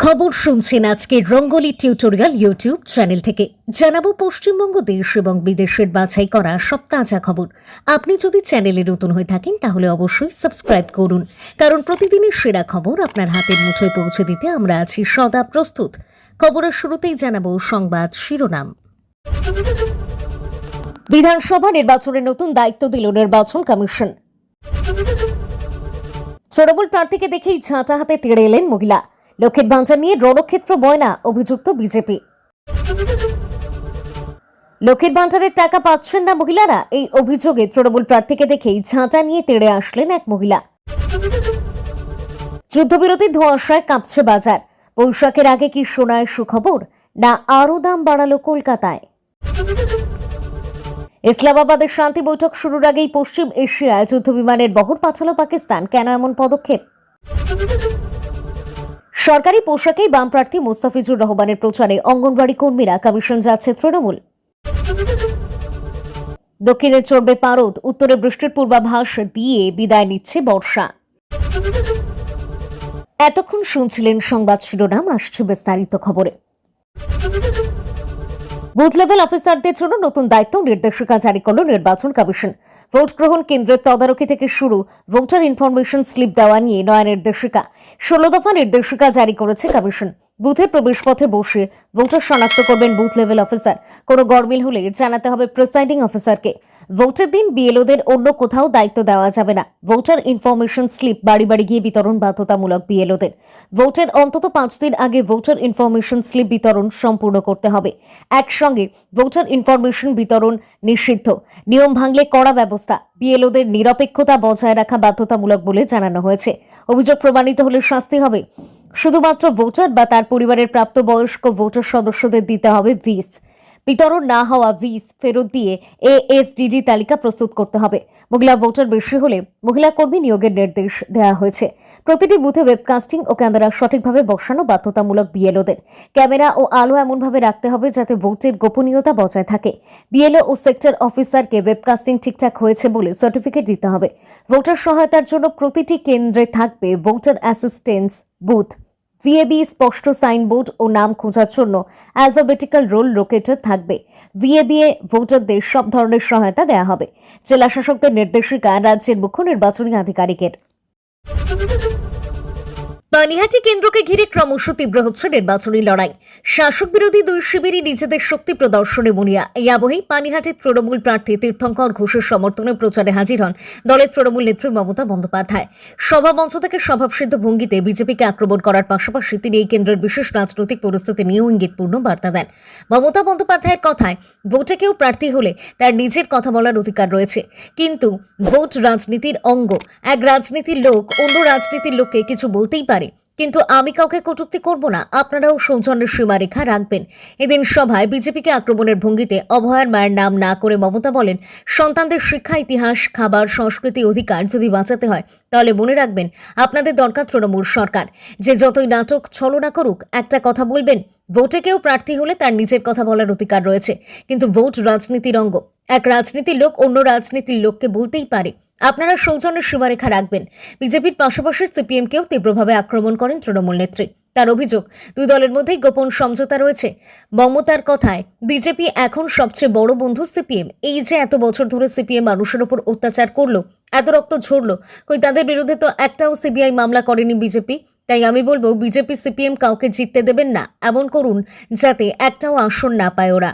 খবর শুনছেন আজকের রঙ্গোলি টিউটোরিয়াল ইউটিউব চ্যানেল থেকে। জানাবো পশ্চিমবঙ্গ দেশ এবং বিদেশের বাছাই করা সব তাজা খবর। আপনি যদি চ্যানেলে নতুন হয়ে থাকেন তাহলে অবশ্যই সাবস্ক্রাইব করুন, কারণ প্রতিদিনের সেরা খবর আপনার হাতের মুঠোয় পৌঁছে দিতে আমরা আছি সদা প্রস্তুত। খবরের শুরুতেই জানাবো সংবাদ শিরোনাম। বিধানসভা নির্বাচনের নতুন দায়িত্ব দিল নির্বাচন কমিশন। তৃণমূল প্রার্থীকে দেখেই ঝাঁটা হাতে তেড়ে এলেন মহিলা। লক্ষ্মীর ভাণ্ডার নিয়ে রণক্ষেত্র ময়না, অভিযুক্ত বিজেপি। লক্ষ্মীর ভাণ্ডারের টাকা পাচ্ছেন না মহিলারা, এই অভিযোগে তৃণমূল প্রার্থীকে দেখেই ঝাঁটা নিয়ে তেড়ে আসলেন এক মহিলা। যুদ্ধবিরতির ধোঁয়াশায় কাঁপছে বাজার। বৈশাখের আগে কি শোনায় সুখবর, না আরও দাম বাড়ালো কলকাতায়। ইসলামাবাদের শান্তি বৈঠক শুরুর আগেই পশ্চিম এশিয়ায় যুদ্ধবিমানের বহর পাঠালো পাকিস্তান, কেন এমন পদক্ষেপ? সরকারি পোশাকেই বাম প্রার্থী মোস্তাফিজুর রহমানের প্রচারে অঙ্গনওয়াড়ি কর্মীরা, কমিশন যাচ্ছে তৃণমূল। দক্ষিণে চড়বে পারদ, উত্তরে বৃষ্টির পূর্বাভাস দিয়ে বিদায় নিচ্ছে বর্ষা। এতক্ষণ শুনছিলেন সংবাদ শিরোনাম, আসছে বিস্তারিত খবরে। বুথ লেভেল অফিসারদের জন্য নতুন দায়িত্ব, নির্দেশিকা জারি করল নির্বাচন কমিশন। ভোট গ্রহণ কেন্দ্রের তদারকি থেকে শুরু ভোটার ইনফরমেশন স্লিপ দেওয়া নিয়ে নয়া নির্দেশিকা, 16 দফা নির্দেশিকা জারি করেছে কমিশন। বুথের প্রবেশপথে বসে ভোটার শনাক্ত করবেন বুথ লেভেল অফিসার। কোনো গরমিল হলে জানাতে হবে প্রিসাইডিং অফিসারকে। ভোটের দিন বিএলওদের অন্য কোথাও দায়িত্ব দেওয়া যাবে না। ভোটার ইনফরমেশন স্লিপ বাড়ি বাড়ি গিয়ে বিতরণ বাধ্যতামূলক বিএলওদের। ভোটের অন্তত 5 দিন আগে ভোটার ইনফরমেশন স্লিপ বিতরণ সম্পূর্ণ করতে হবে। একসঙ্গে ভোটার ইনফরমেশন বিতরণ নিষিদ্ধ, নিয়ম ভাঙলে কড়া ব্যবস্থা। বিএলওদের নিরপেক্ষতা বজায় রাখা বাধ্যতামূলক বলে জানানো হয়েছে। অভিযোগ প্রমাণিত হলে শাস্তি হবে। শুধুমাত্র ভোটার বা তার পরিবারের প্রাপ্তবয়স্ক ভোটার সদস্যদের দিতে হবে ভিস। বিতরণ না হওয়া ভিস ফেরত দিয়ে এএসডিডি তালিকা প্রস্তুত করতে হবে। মহিলা ভোটার বেশি হলে মহিলা কর্মী নিয়োগের নির্দেশ দেওয়া হয়েছে। প্রতিটি বুথে ওয়েবকাস্টিং ও ক্যামেরা সঠিকভাবে বসানো বাধ্যতামূলক বিএলওদের। ক্যামেরা ও আলো এমনভাবে রাখতে হবে যাতে ভোটের গোপনীয়তা বজায় থাকে। বিএলও ও সেক্টর অফিসারকে ওয়েবকাস্টিং ঠিকঠাক হয়েছে বলে সার্টিফিকেট দিতে হবে। ভোটার সহায়তার জন্য প্রতিটি কেন্দ্রে থাকবে ভোটার অ্যাসিস্ট্যান্স বুথ। ভিএবি স্পষ্ট সাইনবোর্ড ও নাম খোঁজার জন্য অ্যালফাবেটিক্যাল রোল লোকেটর থাকবে। ভিএবিএ ভোটারদের সব ধরনের সহায়তা দেওয়া হবে। জেলা শাসকদের নির্দেশিকা রাজ্যের মুখ্য নির্বাচনী আধিকারিকের। পানিহাটি কেন্দ্রকে ঘিরে ক্রমশ তীব্র হচ্ছে নির্বাচনী লড়াই। শাসক বিরোধী দুই শিবিরই নিজেদের শক্তি প্রদর্শনে মনিয়া। এই আবহেই পানিহাটির তৃণমূল প্রার্থী তীর্থঙ্কর ঘোষের সমর্থনে প্রচারে হাজির হন দলের তৃণমূল নেত্রী মমতা বন্দ্যোপাধ্যায়। সভা মঞ্চ থেকে স্বভাবসিদ্ধ ভঙ্গিতে বিজেপিকে আক্রমণ করার পাশাপাশি তিনি এই কেন্দ্রের বিশেষ রাজনৈতিক পরিস্থিতি নিয়েও ইঙ্গিতপূর্ণ বার্তা দেন। মমতা বন্দ্যোপাধ্যায়ের কথায়, ভোটে কেউ প্রার্থী হলে তার নিজের কথা বলার অধিকার রয়েছে, কিন্তু ভোট রাজনীতির অঙ্গ। এক রাজনীতির লোক অন্য রাজনীতির লোককে কিছু বলতেই পারে, কিন্তু আমি কাউকে কটূক্তি করব না, আপনারাও সৌজন্যের সীমারেখা রাখবেন। এদিন সভায় বিজেপিকে আক্রমণের ভঙ্গিতে অভয়ার মায়ের নাম না করে মমতা বলেন, সন্তানদের শিক্ষা, ইতিহাস, খাবার, সংস্কৃতি, অধিকার যদি বাঁচাতে হয় তাহলে মনে রাখবেন আপনাদের দরকার তৃণমূল সরকার। যে যতই নাটক ছলনা করুক, একটা কথা বলবেন, ভোটে কেউ প্রার্থী হলে তার নিজের কথা বলার অধিকার রয়েছে, কিন্তু ভোট রাজনীতির অঙ্গ। এক রাজনীতির লোক অন্য রাজনীতির লোককে বলতেই পারে। আপনারা সৌজন্যের সীমারেখা রাখবেন। বিজেপির পাশাপাশি সিপিএমকেও তীব্রভাবে আক্রমণ করেন তৃণমূল নেত্রী। তার অভিযোগ, দুই দলের মধ্যেই গোপন সমঝোতা রয়েছে। মমতার কথায়, বিজেপি এখন সবচেয়ে বড় বন্ধু সিপিএম। এই যে এত বছর ধরে সিপিএম মানুষের ওপর অত্যাচার করলো, এত রক্ত ঝরলো, কই তাদের বিরুদ্ধে তো একটাও সিবিআই মামলা করেনি বিজেপি। তাই আমি বলবো, বিজেপি সিপিএম কাউকে জিততে দেবেন না, এমন করুন যাতে একটাও আসন না পায় ওরা।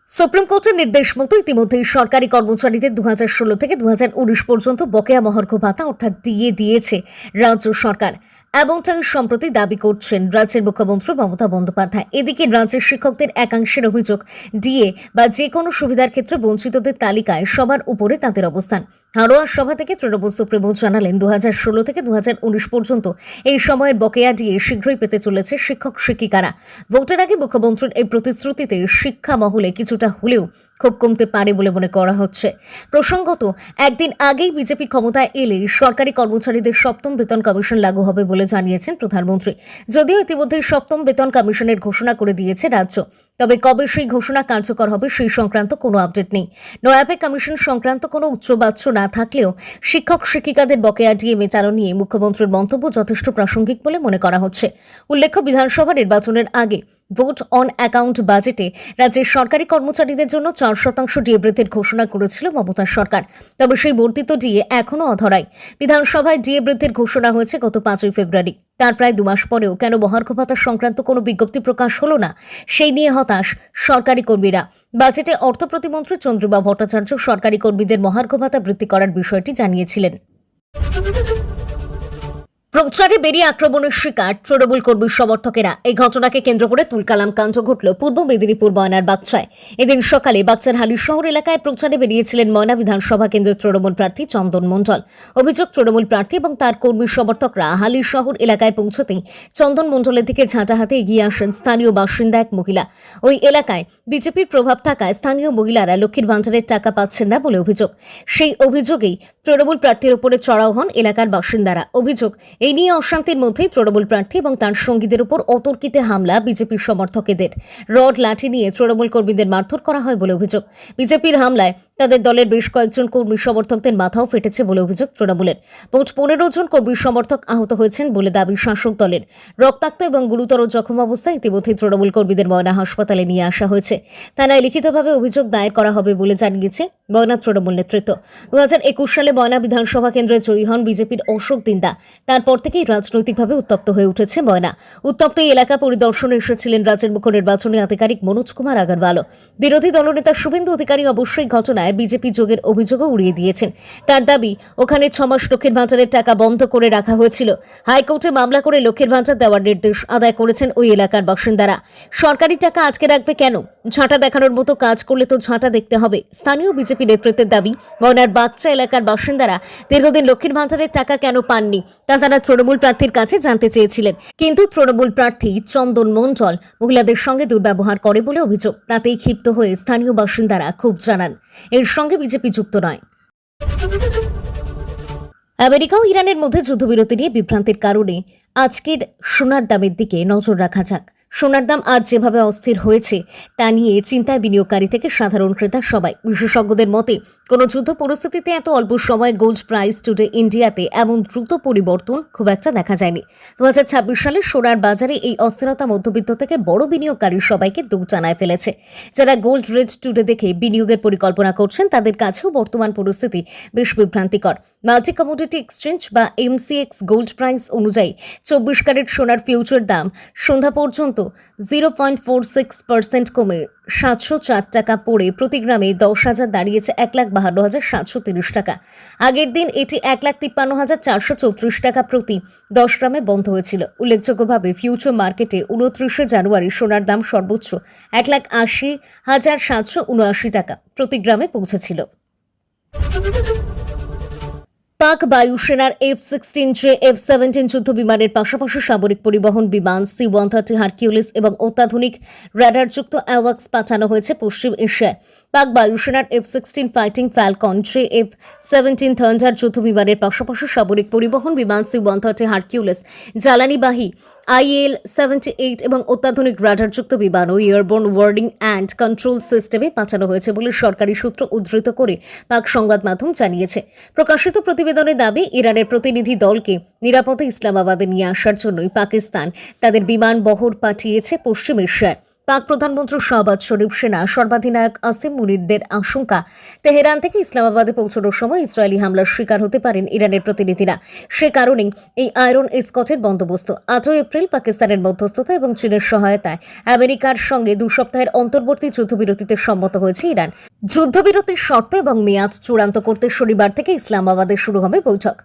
সুপ্রিম কোর্টের নির্দেশ মতো ইতিমধ্যেই সরকারি কর্মচারীদের 2016 থেকে 2019 পর্যন্ত বকেয়া মহার্ঘ ভাতা অর্থাৎ ডিএ দিয়েছে রাজ্য সরকার। এমনটাই সম্প্রতি দাবি করছেন রাজ্যের মুখ্যমন্ত্রী মমতা বন্দ্যোপাধ্যায়। এদিকে রাজ্যের শিক্ষকদের একাংশের অভিযোগ, ডিএ বা যে কোনো সুবিধার ক্ষেত্রে বঞ্চিতদের তালিকায় সবার উপরে তাদের অবস্থান। হারোয়ার সভা থেকে তৃণমূল সুপ্রিমো জানালেন, 2016 থেকে 2019 পর্যন্ত এই সময়ের বকেয়া ডিএ শীঘ্রই পেতে চলেছে শিক্ষক শিক্ষিকারা। ভোটের আগে মুখ্যমন্ত্রীর এই প্রতিশ্রুতিতে শিক্ষা মহলে কিছুটা হলেও খুব কমতে পারে বলে মনে করা হচ্ছে। প্রসঙ্গত, একদিন আগেই বিজেপি ক্ষমতায় এলে সরকারি কর্মচারীদের সপ্তম বেতন কমিশন লাগু হবে বলে জানিয়েছেন প্রধানমন্ত্রী। যদিও ইতিমধ্যে সপ্তম বেতন কমিশনের ঘোষণা করে দিয়েছে রাজ্য, তবে কবে সেই ঘোষণা কার্যকর হবে সেই সংক্রান্ত কোনো আপডেট নেই। নয়া পে কমিশন সংক্রান্ত কোনো উচ্চবাচ্য না থাকলেও শিক্ষক শিক্ষিকাদের বকেয়া ডিএ মেটানো নিয়ে মুখ্যমন্ত্রীর মন্তব্য যথেষ্ট প্রাসঙ্গিক বলে মনে করা হচ্ছে। উল্লেখ্য, বিধানসভা নির্বাচনের আগে ভোট অন অ্যাকাউন্ট বাজেটে রাজ্যের সরকারি কর্মচারীদের জন্য 4% ডিএ বৃদ্ধির ঘোষণা করেছিল মমতার সরকার। তবে সেই বর্ধিত ডিএ এখনও অধরাই। বিধানসভায় ডিএ বৃদ্ধির ঘোষণা হয়েছে গত 5 ফেব্রুয়ারি। তার প্রায় 2 মাস পরেও কেন মহার্ঘ ভাতা সংক্রান্ত কোনো বিজ্ঞপ্তি প্রকাশ হলো না, সেই নিয়ে হতাশ সরকারি কর্মীরা। বাজেটে অর্থ প্রতিমন্ত্রী চন্দ্রিমা ভট্টাচার্য সরকারি কর্মীদের মহার্ঘ ভাতা বৃদ্ধি করার বিষয়টি জানিয়েছিলেন। প্রচারে বেরিয়ে আক্রমণের শিকার তৃণমূল কর্মী সমর্থকেরা। এই ঘটনাকে কেন্দ্র করে তুলকালাম কাণ্ড ঘটল পূর্ব মেদিনীপুর ময়নার বাগচায়। এদিন সকালে বাগচার হালিশহর এলাকায় প্রচারে বেরিয়েছিলেন ময়না বিধানসভা কেন্দ্রের তৃণমূল প্রার্থী চন্দন মণ্ডল। অভিযোগ, তৃণমূল প্রার্থী এবং তার কর্মী সমর্থকরা হালিশহর এলাকায় পৌঁছতেই চন্দন মণ্ডলের দিকে ঝাঁটা হাতে এগিয়ে আসেন স্থানীয় বাসিন্দা এক মহিলা। ওই এলাকায় বিজেপির প্রভাব থাকায় স্থানীয় মহিলারা লক্ষ্মীর ভাণ্ডারের টাকা পাচ্ছেন না বলে অভিযোগ। সেই অভিযোগেই তৃণমূল প্রার্থীর উপরে চড়াও হন এলাকার বাসিন্দারা। অভিযোগ, এই নিয়ে অশান্তির মধ্যেই তৃণমূল প্রার্থী এবং তার সঙ্গীদের উপর অতর্কিতে হামলা বিজেপির সমর্থকেদের। রড লাঠি নিয়ে তৃণমূল কর্মীদের মারধর করা হয় বলে অভিযোগ। বিজেপির হামলায় তাদের দলের বেশ কয়েকজন কর্মী সমর্থকদের মাথাও ফেটেছে বলে অভিযোগ তৃণমূলের। মোট 15 জন কর্মী সমর্থক আহত হয়েছেন বলে দাবি শাসক দলের। রক্তাক্ত এবং গুরুতর জখম অবস্থায় ইতিমধ্যে তৃণমূল কর্মীদের ময়না হাসপাতালে নিয়ে আসা হয়েছে। থানায় লিখিতভাবে অভিযোগ দায়ের করা হবে বলে জানিয়েছে ময়না তৃণমূল নেতৃত্ব। 2021 সালে ময়না বিধানসভা কেন্দ্রে জয়ী হন বিজেপির অশোক দিন্দা। তারপর থেকেই রাজনৈতিকভাবে উত্তপ্ত হয়ে উঠেছে ময়না। উত্তপ্ত এই এলাকা পরিদর্শনে এসেছিলেন রাজ্যের মুখ্য নির্বাচনী আধিকারিক মনোজ কুমার আগরওয়ালও। বিরোধী দলনেতা শুভেন্দু অধিকারী অবশ্যই ঘটনায় বিজেপি যোগের অভিযোগও উড়িয়ে দিয়েছেন। তার দাবি, ওখানে 6 মাস লক্ষ্মীর ভাণ্ডারের টাকা বন্ধ করে রাখা হয়েছিল। হাইকোর্টে মামলা করে লক্ষ্মীর ভাণ্ডার দেওয়ার নির্দেশ আদায় করেছেন ওই এলাকার বাসিন্দারা। সরকারি টাকা আটকে রাখবে কেন? ঝাঁটা দেখানোর মতো কাজ করলে তো ঝাঁটা দেখতে হবে। স্থানীয় বিজেপি নেতৃত্বের দাবি, ময়নার বাগচা এলাকার বাসিন্দারা দীর্ঘদিন লক্ষ্মীর ভাণ্ডারের টাকা কেন পাননি তা তারা তৃণমূল প্রার্থীর কাছে জানতে চেয়েছিলেন। কিন্তু তৃণমূল প্রার্থী চন্দন মণ্ডল মহিলাদের সঙ্গে দুর্ব্যবহার করে বলে অভিযোগ। তাতেই ক্ষিপ্ত হয়ে স্থানীয় বাসিন্দারা ক্ষোভ জানান। এর সঙ্গে বিজেপি যুক্ত নয়। আমেরিকা ও ইরানের মধ্যে যুদ্ধবিরতি নিয়ে বিভ্রান্তির কারণে আজকের সোনার দামের দিকে নজর রাখা যাক। সোনার দাম আজ যেভাবে অস্থির হয়েছে তা নিয়ে চিন্তায় বিনিয়োগকারী থেকে সাধারণ ক্রেতা সবাই। বিশেষজ্ঞদের মতে, কোনো যুদ্ধ পরিস্থিতিতে এত অল্প সময়ে গোল্ড প্রাইস টুডে ইন্ডিয়াতে এমন দ্রুত পরিবর্তন খুব একটা দেখা যায়নি। 2026 সালে সোনার বাজারে এই অস্থিরতা মধ্যবিত্ত থেকে বড় বিনিয়োগকারী সবাইকে দোটানায় ফেলেছে। যারা গোল্ড রেট টুডে দেখে বিনিয়োগের পরিকল্পনা করছেন তাদের কাছেও বর্তমান পরিস্থিতি বেশ বিভ্রান্তিকর। মাল্টি কমোডিটি এক্সচেঞ্জ বা এমসিএক্স গোল্ড প্রাইস অনুযায়ী 24 ক্যারেট সোনার ফিউচার দাম সন্ধ্যা পর্যন্ত 0.46% কমে 704 টাকা পড়ে প্রতি গ্রামে 10,000 দাঁড়িয়েছে 1,52,730 টাকা। আগের দিন এটি 1,53,434 টাকা প্রতি 10 গ্রামে বন্ধ হয়েছিল। উল্লেখযোগ্যভাবে ফিউচার মার্কেটে 29 জানুয়ারি সোনার দাম সর্বোচ্চ 1,80,779 টাকা প্রতি গ্রামে পৌঁছেছিল। পাক বায়ুসেনার F-16J F-17 যুদ্ধ বিমানের পাশাপাশি সামরিক পরিবহন বিমান C-130 হারকিউলিস এবং অত্যাধুনিক রাডারযুক্ত অ্যাওয়াক্স পাঠানো হয়েছে পশ্চিম এশিয়ায়। পাক বায়ুসেনার F-16 fighting Falcon F-17 thunder যুদ্ধ বিমানের পাশাপাশি সামরিক পরিবহন বিমান C-130 হারকিউলিস, জ্বালানিবাহী IL-78 এবং অত্যাধুনিক রাডারযুক্ত বিমান ও এয়ারবোর্ন ওয়ার্নিং অ্যান্ড কন্ট্রোল সিস্টেমে পাঠানো হয়েছে বলে সরকারি সূত্র উদ্ধৃত করে পাক সংবাদ মাধ্যম জানিয়েছে। প্রকাশিত প্রতিবেদনের দাবি, ইরানের প্রতিনিধি দলকে নিরাপদে ইসলামাবাদে নিয়ে আসার জন্যই পাকিস্তান তাদের বিমান বহর পাঠিয়েছে পশ্চিম এশিয়ায়। পাক প্রধানমন্ত্রী শাহবাজ শরীফ সেনা সর্বাধিনায়ক আসিম মুনিরদের আশঙ্কা, তেহরান থেকে ইসলামাবাদে পৌঁছানোর সময় ইসরায়েলি হামলার শিকার হতে পারেন ইরানের প্রতিনিধিরা। সে কারণেই এই আয়রন এসকটের বন্দোবস্ত। 8 এপ্রিল পাকিস্তানের মধ্যস্থতা এবং চীনের সহায়তায় আমেরিকার সঙ্গে 2 সপ্তাহের অন্তর্বর্তী যুদ্ধবিরতিতে সম্মত হয়েছে ইরান। যুদ্ধবিরতির শর্ত এবং মেয়াদ চূড়ান্ত করতে শনিবার থেকে ইসলামাবাদে শুরু হবে বৈঠক।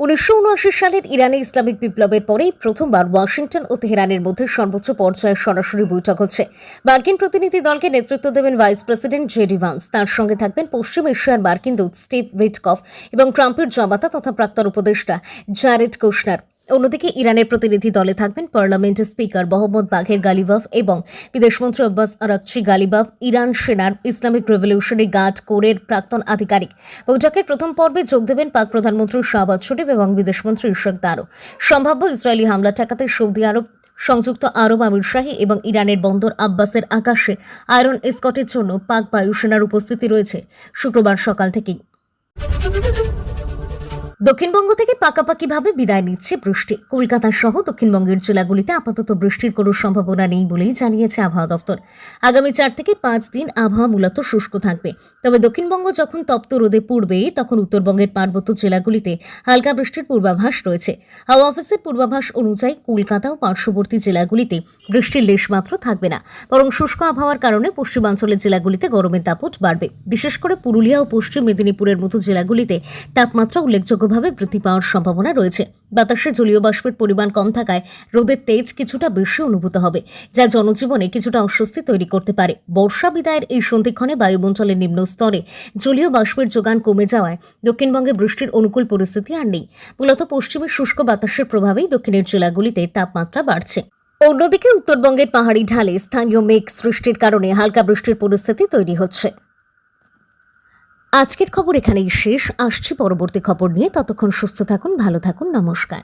1979 সালের ইরানে ইসলামিক বিপ্লবের পরেই প্রথমবার ওয়াশিংটন ও তেহরানের মধ্যে সর্বোচ্চ পর্যায়ের সরাসরি বৈঠক হচ্ছে। মার্কিন প্রতিনিধি দলকে নেতৃত্ব দেবেন ভাইস প্রেসিডেন্ট জেডি ভান্স। তার সঙ্গে থাকবেন পশ্চিম এশিয়ার মার্কিন দূত স্টিভ উইটকফ এবং ট্রাম্পের জামাতা তথা প্রাক্তন উপদেষ্টা জারেড কুশনার। অন্যদিকে ইরানের প্রতিনিধি দলে থাকবেন পার্লামেন্টের স্পিকার মোহাম্মদ বাঘের গালিবাফ এবং বিদেশমন্ত্রী আব্বাস আরাকচি গালিবাফ, ইরান সেনার ইসলামিক রেভলিউশনারি গার্ড কোরের প্রাক্তন আধিকারিক। বৈঠকের প্রথম পর্বে যোগ দেবেন পাক প্রধানমন্ত্রী শাহবাজ শরীফ এবং বিদেশমন্ত্রী ইশাক দারও। সম্ভাব্য ইসরায়েলি হামলা ঠেকাতে সৌদি আরব, সংযুক্ত আরব আমিরশাহী এবং ইরানের বন্দর আব্বাসের আকাশে আয়রন এসকর্টের জন্য পাক বায়ুসেনার উপস্থিতি রয়েছে শুক্রবার সকাল থেকেই। দক্ষিণবঙ্গ থেকে পাকাপাকিভাবে বিদায় নিচ্ছে বৃষ্টি। কলকাতা সহ দক্ষিণবঙ্গের জেলাগুলিতে আপাতত বৃষ্টির কোনো সম্ভাবনা নেই বলেই জানিয়েছে আবহাওয়া দফতর। আগামী 4 থেকে 5 দিন আবহাওয়া মূলত শুষ্ক থাকবে। তবে দক্ষিণবঙ্গ যখন তপ্ত রোদে পড়বে, তখন উত্তরবঙ্গের পার্বত্য জেলাগুলিতে হালকা বৃষ্টির পূর্বাভাস রয়েছে। হাওয়া অফিসের পূর্বাভাস অনুযায়ী কলকাতা ও পার্শ্ববর্তী জেলাগুলিতে বৃষ্টির লেশমাত্র থাকবে না, বরং শুষ্ক আবহাওয়ার কারণে পশ্চিমাঞ্চলের জেলাগুলিতে গরমের দাপট বাড়বে। বিশেষ করে পুরুলিয়া ও পশ্চিম মেদিনীপুরের মতো জেলাগুলিতে তাপমাত্রা উল্লেখযোগ্য ভাবে বৃদ্ধি পাওয়ার সম্ভাবনা রয়েছে। বাতাসে জলীয় বাষ্পের পরিমাণ কম থাকায় রোদের তেজ কিছুটা বেশি অনুভূত হবে, যা জনজীবনে কিছুটা অস্বস্তি তৈরি করতে পারে। বর্ষা বিদায়ের এই সন্ধিক্ষণে বায়ুমণ্ডলের নিম্ন স্তরে জলীয় বাষ্পের যোগান কমে যাওয়ায় দক্ষিণবঙ্গে বৃষ্টির অনুকূল পরিস্থিতি আর নেই। মূলত পশ্চিমের শুষ্ক বাতাসের প্রভাবেই দক্ষিণের জেলাগুলিতে তাপমাত্রা বাড়ছে। অন্যদিকে উত্তরবঙ্গের পাহাড়ি ঢালে স্থানীয় মেঘ সৃষ্টির কারণে হালকা বৃষ্টির পরিস্থিতি তৈরি হচ্ছে। আজকের খবর এখানেই শেষ। আসছি পরবর্তী খবর নিয়ে। ততক্ষণ সুস্থ থাকুন, ভালো থাকুন। নমস্কার।